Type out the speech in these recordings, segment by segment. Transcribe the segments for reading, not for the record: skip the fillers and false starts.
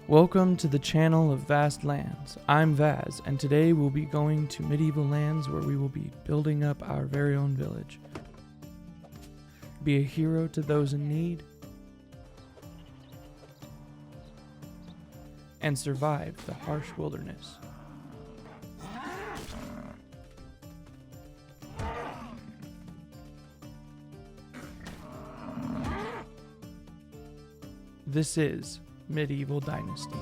Welcome to the channel of Vast Lands. I'm Vaz, and today we'll be going to medieval lands where we will be building up our very own village. Be a hero to those in need, and survive the harsh wilderness. This is Medieval Dynasty.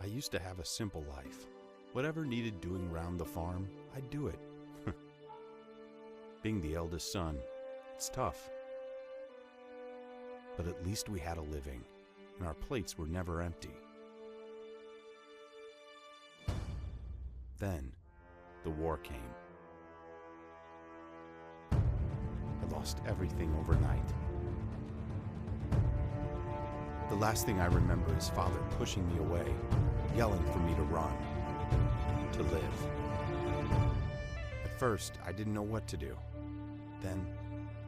I used to have a simple life. Whatever needed doing round the farm, I'd do it. Being the eldest son, it's tough. But at least we had a living, and our plates were never empty. Then, the war came. I lost everything overnight. The last thing I remember is Father pushing me away, yelling for me to run, to live. At first, I didn't know what to do. Then,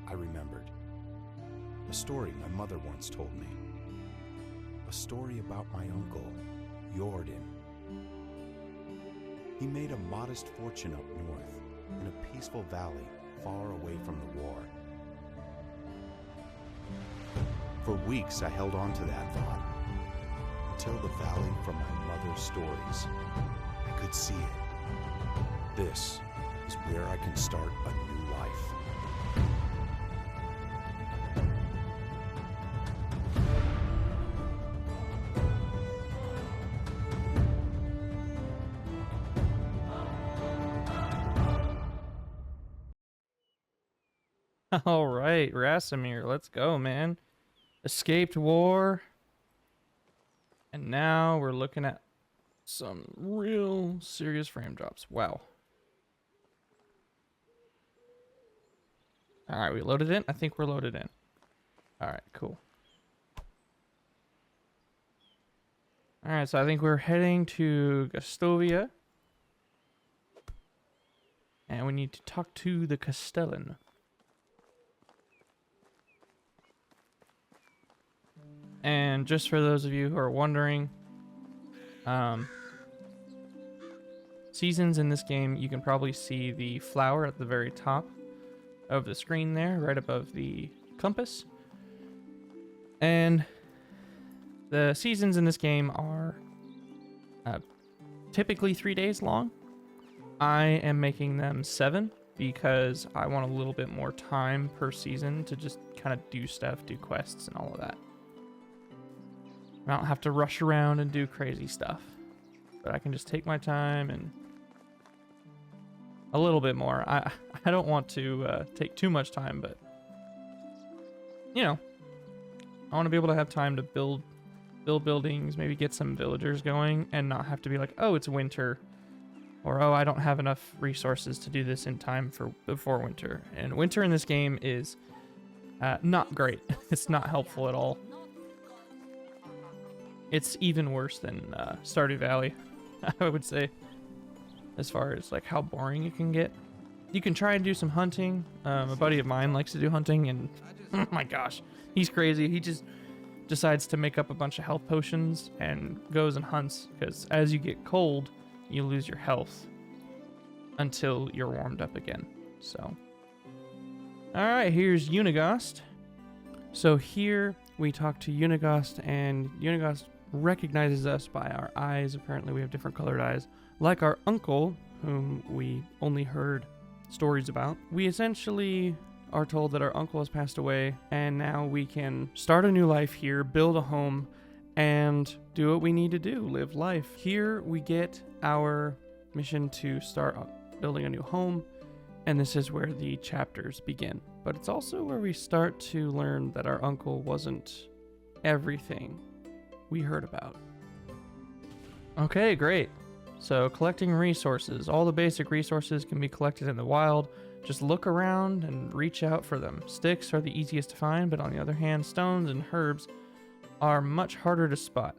I remembered. A story my mother once told me. A story about my uncle, Jordan. He made a modest fortune up north, in a peaceful valley far away from the war. For weeks I held on to that thought, until the valley from my mother's stories. I could see it. This is where I can start a new life. All right, Rasimir, let's go, man. Escaped war. And now we're looking at some real serious frame drops. Wow. All right, we loaded in? I think we're loaded in. All right, cool. All right, so I think we're heading to Gastovia. And we need to talk to the Castellan. And just for those of you who are wondering, seasons in this game, you can probably see the flower at the very top of the screen there, right above the compass. And the seasons in this game are typically 3 days long. I am making them 7 because I want a little bit more time per season to just kind of do stuff, do quests and all of that. I don't have to rush around and do crazy stuff, but I can just take my time and a little bit more. I don't want to take too much time, but you know, I want to be able to have time to build buildings, maybe get some villagers going, and not have to be like, oh, it's winter, or oh, I don't have enough resources to do this in time for before winter. And winter in this game is not great. It's not helpful at all. It's even worse than Stardew Valley, I would say, as far as like how boring it can get. You can try and do some hunting. A buddy of mine likes to do hunting, and oh my gosh, he's crazy. He just decides to make up a bunch of health potions and goes and hunts, because as you get cold, you lose your health until you're warmed up again. So, all right, here's Unigost. So here we talk to Unigost, and Unigost recognizes us by our eyes. Apparently we have different colored eyes, like our uncle, whom we only heard stories about. We essentially are told that our uncle has passed away, and now we can start a new life here, build a home, and do what we need to do, live life. Here we get our mission to start building a new home, and this is where the chapters begin. But it's also where we start to learn that our uncle wasn't everything we heard about. Okay, great. So collecting resources. All the basic resources can be collected in the wild. Just look around and reach out for them. Sticks are the easiest to find, but on the other hand, stones and herbs are much harder to spot.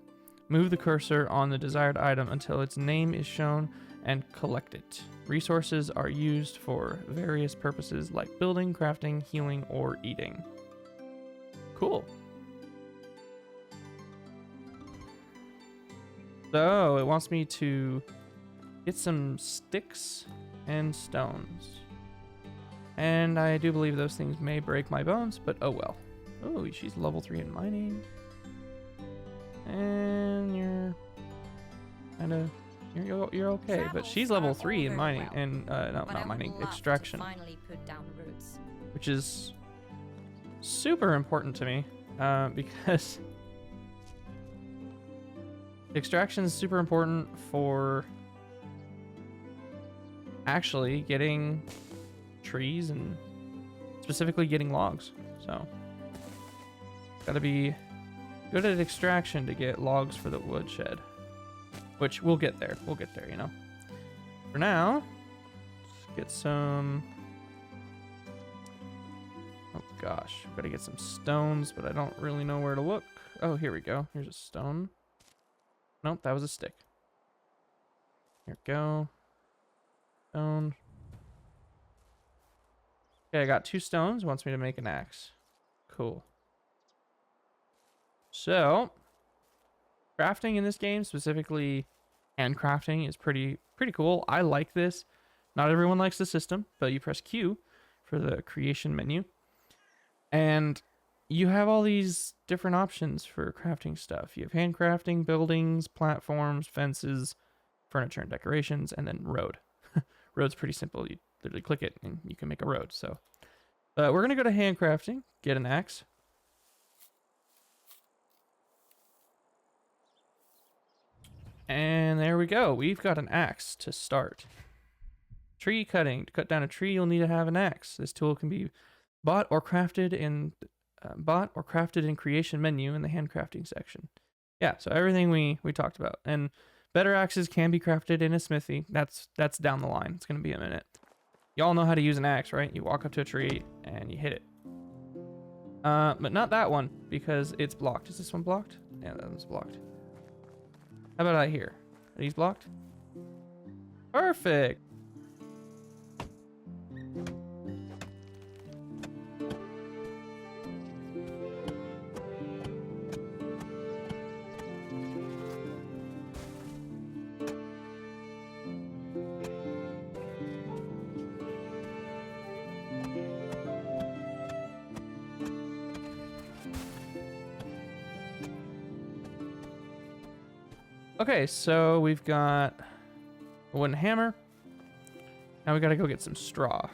Move the cursor on the desired item until its name is shown and collect it. Resources are used for various purposes like building, crafting, healing, or eating. Cool. So it wants me to get some sticks and stones. And I do believe those things may break my bones, but oh well. Oh, she's level 3 in mining. And you're kind of you're okay, but she's level 3 in mining and no, not mining, extraction, which is super important to me because extraction is super important for actually getting trees and specifically getting logs. So gotta be good at extraction to get logs for the woodshed, which we'll get there. We'll get there, you know. For now, let's get some. Oh gosh, gotta get some stones, but I don't really know where to look. Oh, here we go. Here's a stone. Nope, that was a stick. Here we go. Stone. Okay, I got 2 stones. Wants me to make an axe. Cool. So, crafting in this game, specifically handcrafting, is pretty cool. I like this. Not everyone likes the system, but you press Q for the creation menu. And you have all these different options for crafting stuff. You have handcrafting, buildings, platforms, fences, furniture and decorations, and then road. Road's pretty simple. You literally click it and you can make a road. So we're going to go to handcrafting, get an axe. And there we go. We've got an axe to start. Tree cutting. To cut down a tree, you'll need to have an axe. This tool can be bought or crafted in creation menu in the handcrafting section. Yeah, so everything we talked about. And better axes can be crafted in a smithy. That's down the line. It's going to be a minute. Y'all know how to use an axe, right? You walk up to a tree and you hit it. But not that one because it's blocked. Is this one blocked? Yeah, that one's blocked. How about out here? Are these blocked? Perfect. Okay, so we've got a wooden hammer. Now we gotta go get some straw.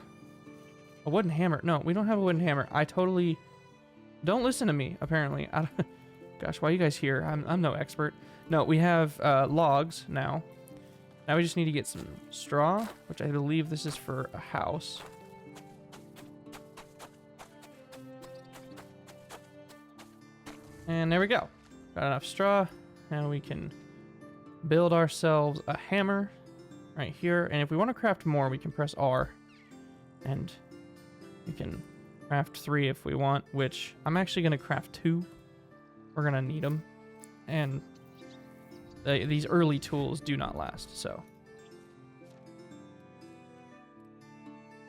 A wooden hammer? No, we don't have a wooden hammer. I totally don't listen to me. Apparently, gosh, why are you guys here? I'm no expert. No, we have logs now. Now we just need to get some straw, which I believe this is for a house. And there we go. Got enough straw. Now we can build ourselves a hammer right here. And if we want to craft more, we can press R. And we can craft 3 if we want, which I'm actually going to craft 2. We're going to need them. And these early tools do not last, so.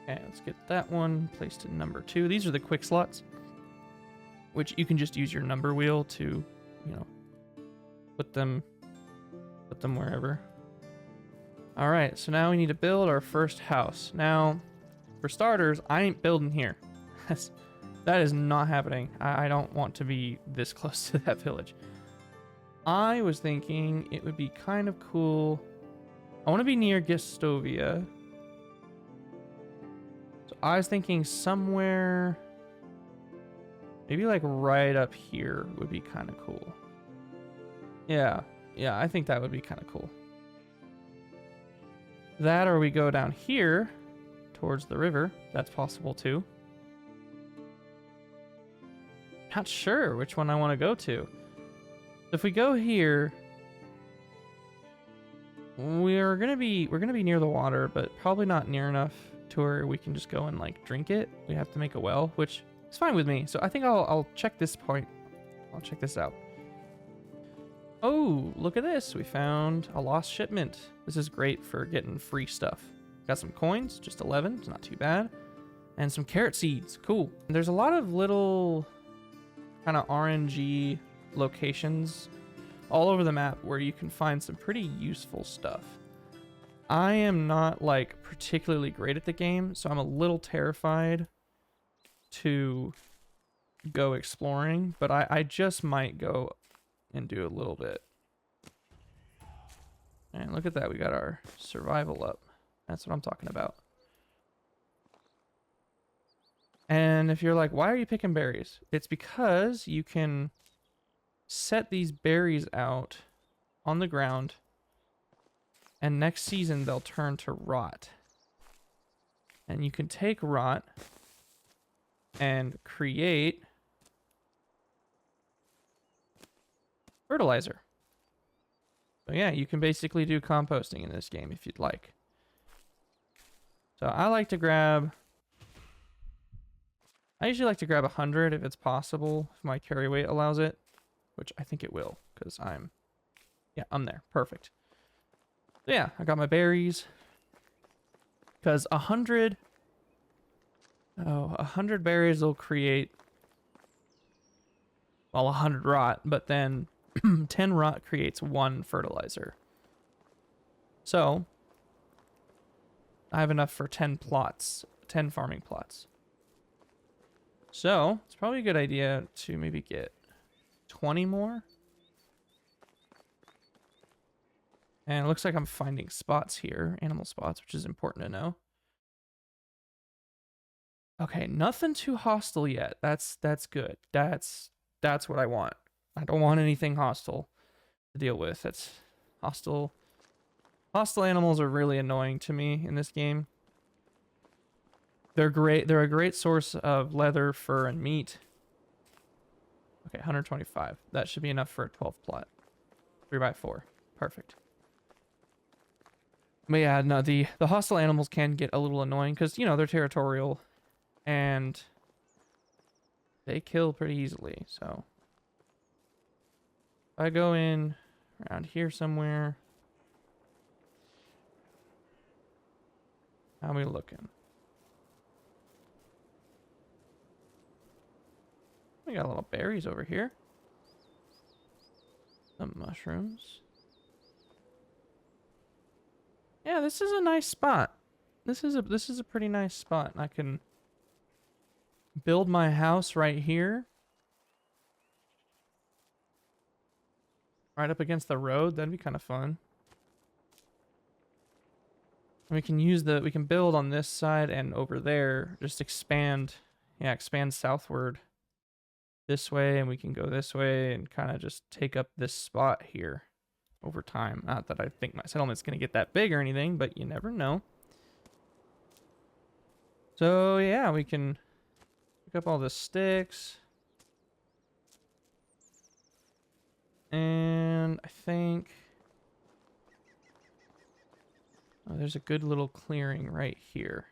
Okay, let's get that one placed in number 2. These are the quick slots, which you can just use your number wheel to, you know, put them wherever. All right, so now we need to build our first house. Now, for starters, I ain't building here. That is not happening. I don't want to be this close to that village. I was thinking it would be kind of cool. I want to be near Gestovia. So I was thinking somewhere, maybe like right up here would be kind of cool. Yeah, I think that would be kind of cool. That, or we go down here towards the river. That's possible too. Not sure which one I want to go to. If we go here, we're gonna be near the water, but probably not near enough to where we can just go and like drink it. We have to make a well, which is fine with me. So I think I'll check this point. I'll check this out. Oh, look at this. We found a lost shipment. This is great for getting free stuff. Got some coins, just 11. It's not too bad. And some carrot seeds. Cool. And there's a lot of little kind of RNG locations all over the map where you can find some pretty useful stuff. I am not like particularly great at the game, so I'm a little terrified to go exploring, but I just might go and do a little bit. And look at that, we got our survival up. That's what I'm talking about. And if you're like, why are you picking berries? It's because you can set these berries out on the ground, and next season they'll turn to rot. And you can take rot and create fertilizer. So yeah, you can basically do composting in this game if you'd like. So I usually like to grab 100 if it's possible, if my carry weight allows it, which I think it will, because I'm there. Perfect. So yeah, I got my berries. Because 100 berries will create, well, 100 rot, but then 10 rot creates 1 fertilizer. So I have enough for 10 plots, 10 farming plots. So it's probably a good idea to maybe get 20 more. And it looks like I'm finding spots here, animal spots, which is important to know. Okay, nothing too hostile yet. That's good. That's what I want. I don't want anything hostile to deal with. That's hostile. Hostile animals are really annoying to me in this game. They're great. They're a great source of leather, fur, and meat. Okay, 125. That should be enough for a 12 plot. 3x4. Perfect. But yeah, no, the hostile animals can get a little annoying because, you know, they're territorial and they kill pretty easily. So if I go in around here somewhere, how are we looking? We got little berries over here. Some mushrooms. Yeah, this is a nice spot. This is a pretty nice spot. I can build my house right here. Right up against the road. That'd be kind of fun. And we can build on this side and over there. Just expand. Yeah, expand southward this way, and we can go this way and kind of just take up this spot here over time. Not that I think my settlement's going to get that big or anything, but you never know. So yeah, we can pick up all the sticks. And I think, oh, there's a good little clearing right here.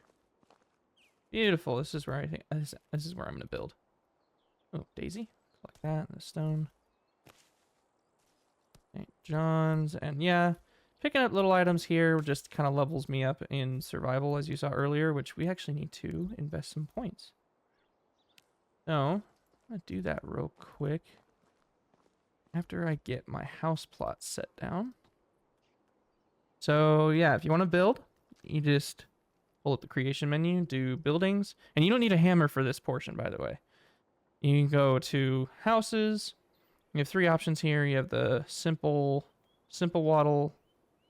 Beautiful. This is where I think this is where I'm going to build. Oh, Daisy. Collect that and the stone. St. John's. And yeah, picking up little items here just kind of levels me up in survival, as you saw earlier, which we actually need to invest some points. So, I'm going to do that real quick after I get my house plot set down. So yeah, if you want to build, you just pull up the creation menu, do buildings, and you don't need a hammer for this portion, by the way. You can go to houses. You have 3 options here. You have the simple wattle,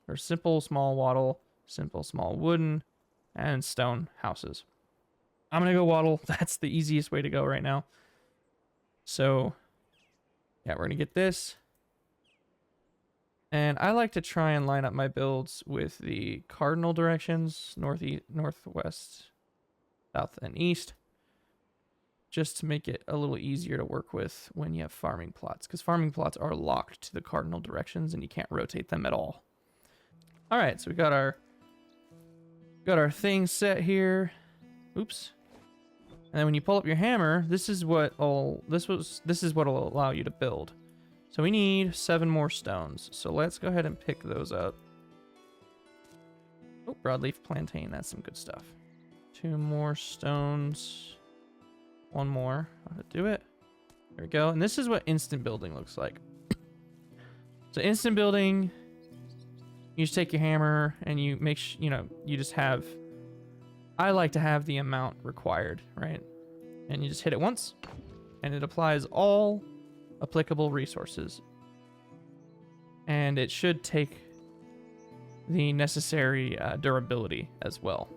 or simple small wattle, simple small wooden, and stone houses. I'm gonna go wattle. That's the easiest way to go right now. So yeah, we're gonna get this. And I like to try and line up my builds with the cardinal directions, northeast, northwest, south, and east, just to make it a little easier to work with when you have farming plots, because farming plots are locked to the cardinal directions and you can't rotate them at all. All right, so we got our Got our thing set here. Oops. And then when you pull up your hammer, this is what'll allow you to build. So we need 7 more stones. So let's go ahead and pick those up. Oh, broadleaf plantain, that's some good stuff. 2 more stones. 1 more. I'll do it. There we go. And this is what instant building looks like. So instant building, you just take your hammer and you make you just have, I like to have the amount required, right? And you just hit it once and it applies all applicable resources. And it should take the necessary durability as well.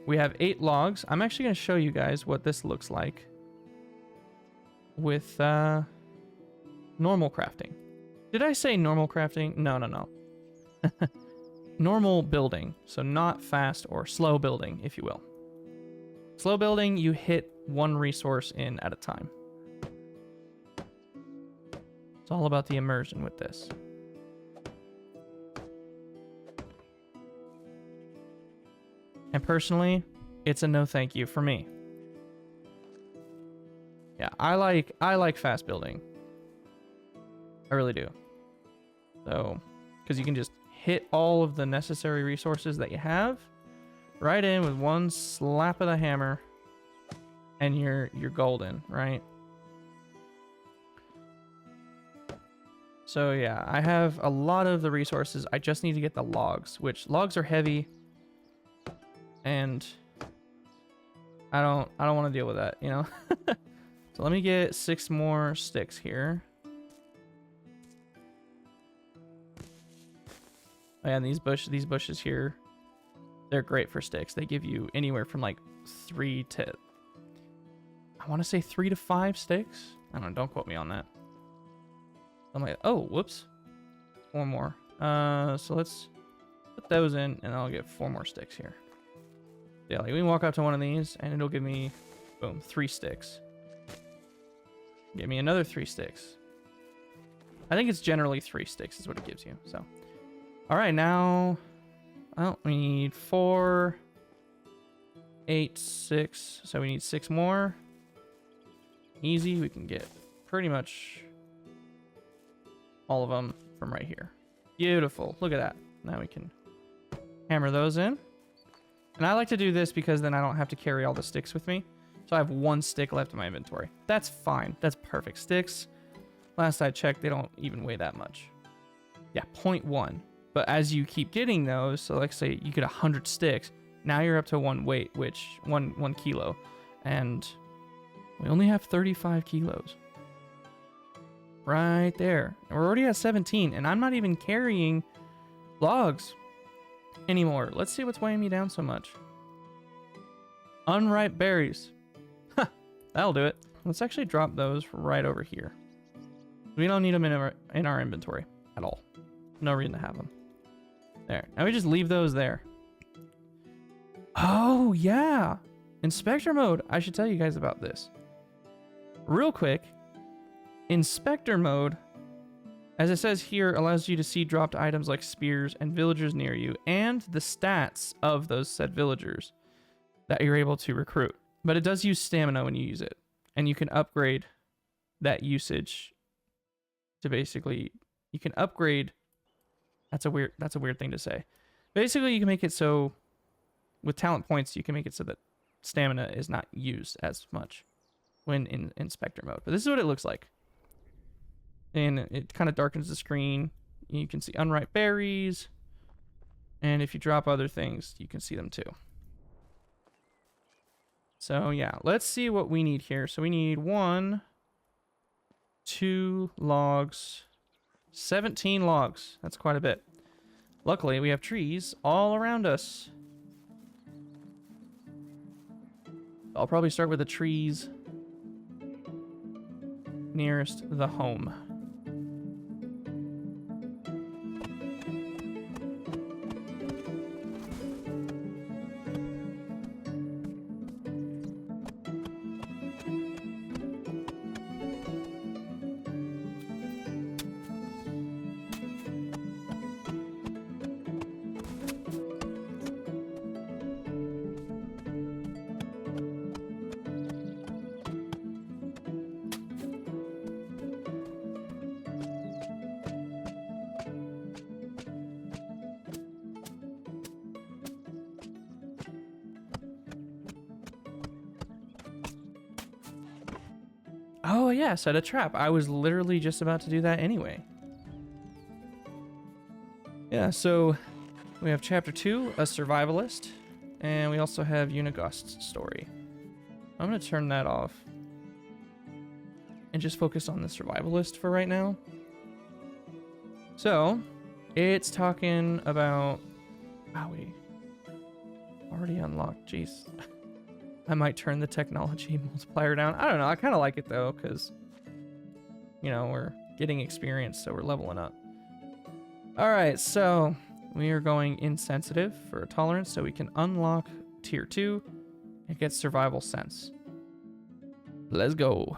We have 8 logs. I'm actually going to show you guys what this looks like with normal crafting. Did I say normal crafting? No. Normal building. So not fast or slow building, if you will. Slow building, you hit 1 resource in at a time. It's all about the immersion with this. And personally, it's a no thank you for me. Yeah, I like fast building. I really do. So, because you can just hit all of the necessary resources that you have right in with 1 slap of the hammer, and you're golden, right? So yeah, I have a lot of the resources. I just need to get the logs, which logs are heavy, and I don't want to deal with that, you know? So let me get 6 more sticks here. Oh, yeah, and these bushes here, they're great for sticks. They give you anywhere from like 3 to, I want to say 3 to 5 sticks. I don't know, don't quote me on that. I'm like, oh, whoops. 4 more. So let's put those in, and I'll get 4 more sticks here. Yeah, like we can walk up to one of these, and it'll give me, boom, 3 sticks. Give me another 3 sticks. I think it's generally 3 sticks is what it gives you, so. All right, now, well, we need 4, 8, 6. So we need 6 more. Easy, we can get pretty much all of them from right here. Beautiful, look at that. Now we can hammer those in. And I like to do this because then I don't have to carry all the sticks with me. So I have 1 stick left in my inventory. That's fine, that's perfect. Sticks, last I checked, they don't even weigh that much. Yeah, 0.1. But as you keep getting those, so like say you get 100 sticks, now you're up to 1 weight, which 1 kilo. And we only have 35 kilos. Right there. And we're already at 17, and I'm not even carrying logs anymore. Let's see what's weighing me down so much. Unripe berries. Huh, that'll do it. Let's actually drop those right over here. We don't need them in our inventory at all. No reason to have them. There. Now we just leave those there. Oh, yeah. Inspector mode. I should tell you guys about this. Real quick. Inspector mode, as it says here, allows you to see dropped items like spears and villagers near you, and the stats of those said villagers that you're able to recruit. But it does use stamina when you use it, and you can upgrade that usage to basically, you can upgrade. That's a weird thing to say. Basically, you can make it so with talent points, you can make it so that stamina is not used as much when in inspector mode. But this is what it looks like. And it kind of darkens the screen. You can see unripe berries. And if you drop other things, you can see them too. So yeah, let's see what we need here. So we need 1, 2 logs, 17 logs. That's quite a bit. Luckily, we have trees all around us. I'll probably start with the trees nearest the home. Oh yeah, set a trap. I was literally just about to do that anyway. Yeah, so we have chapter 2, a survivalist, and we also have Unigust's story. I'm gonna turn that off and just focus on the survivalist for right now. So it's talking about, wow, we already unlocked, jeez. I might turn the technology multiplier down. I don't know, I kind of like it though, because, you know, we're getting experience, so we're leveling up. All right, so we are going insensitive for a tolerance, so we can unlock tier 2 and get survival sense. Let's go.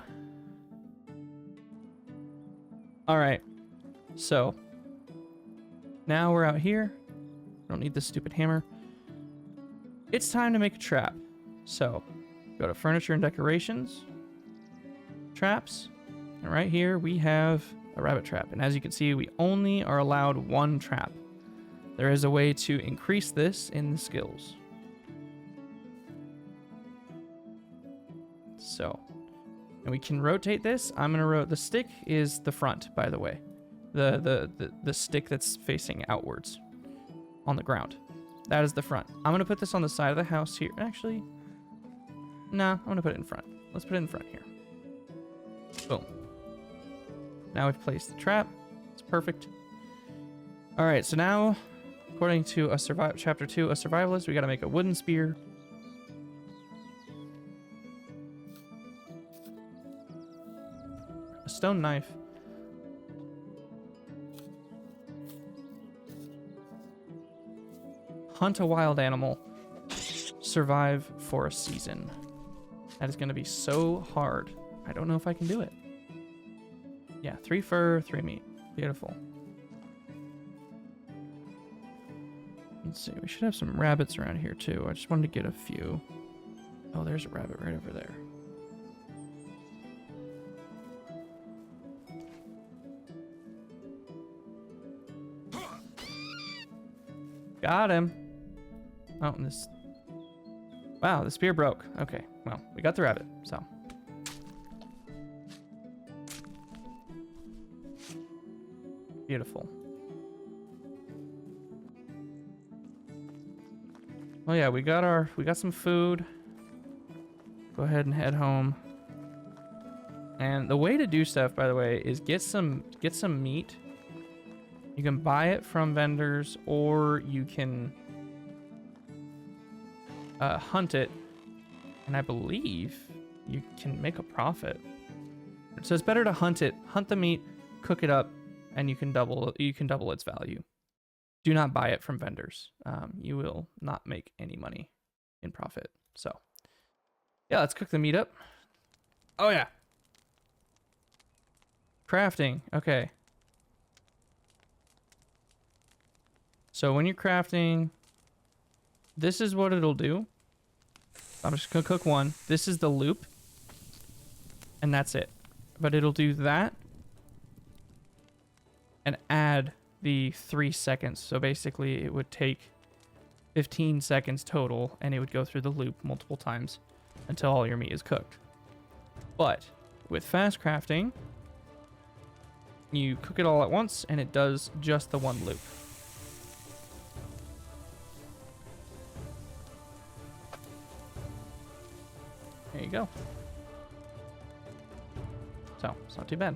All right, so now we're out here. Don't need this stupid hammer. It's time to make a trap. So go to furniture and decorations, traps, and right here we have a rabbit trap. And as you can see, we only are allowed 1 trap. There is a way to increase this in the skills. So, and we can rotate this. I'm gonna rotate. The stick is the front, by the way. The stick that's facing outwards on the ground. That is the front. I'm gonna put this on the side of the house here. Actually, nah, I'm gonna put it in front. Let's put it in front here. Boom. Now we've placed the trap. It's perfect. All right, so now, according to chapter 2, a survivalist, we gotta make a wooden spear. A stone knife. Hunt a wild animal. Survive for a season. That is going to be so hard. I don't know if I can do it. Yeah, 3 fur, 3 meat. Beautiful. Let's see. We should have some rabbits around here too. I just wanted to get a few. Oh, there's a rabbit right over there. Got him. Oh, and this... Wow, the spear broke. Okay, well, we got the rabbit, so... Beautiful. Oh yeah, we got some food. Go ahead and head home. And the way to do stuff, by the way, is get some meat. You can buy it from vendors, or you can hunt it, and I believe you can make a profit. So it's better to hunt it, hunt the meat, cook it up, and you can double its value. Do not buy it from vendors. You will not make any money in profit. So yeah, let's cook the meat up. Oh yeah. Crafting. Okay. So when you're crafting, this is what it'll do. I'm just gonna cook one. This is the loop, and that's it. But it'll do that and add the 3 seconds. So basically it would take 15 seconds total, and it would go through the loop multiple times until all your meat is cooked. But with fast crafting, you cook it all at once and it does just the one loop. There you go. So, it's not too bad.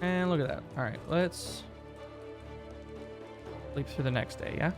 And look at that. All right, let's leap through the next day, yeah?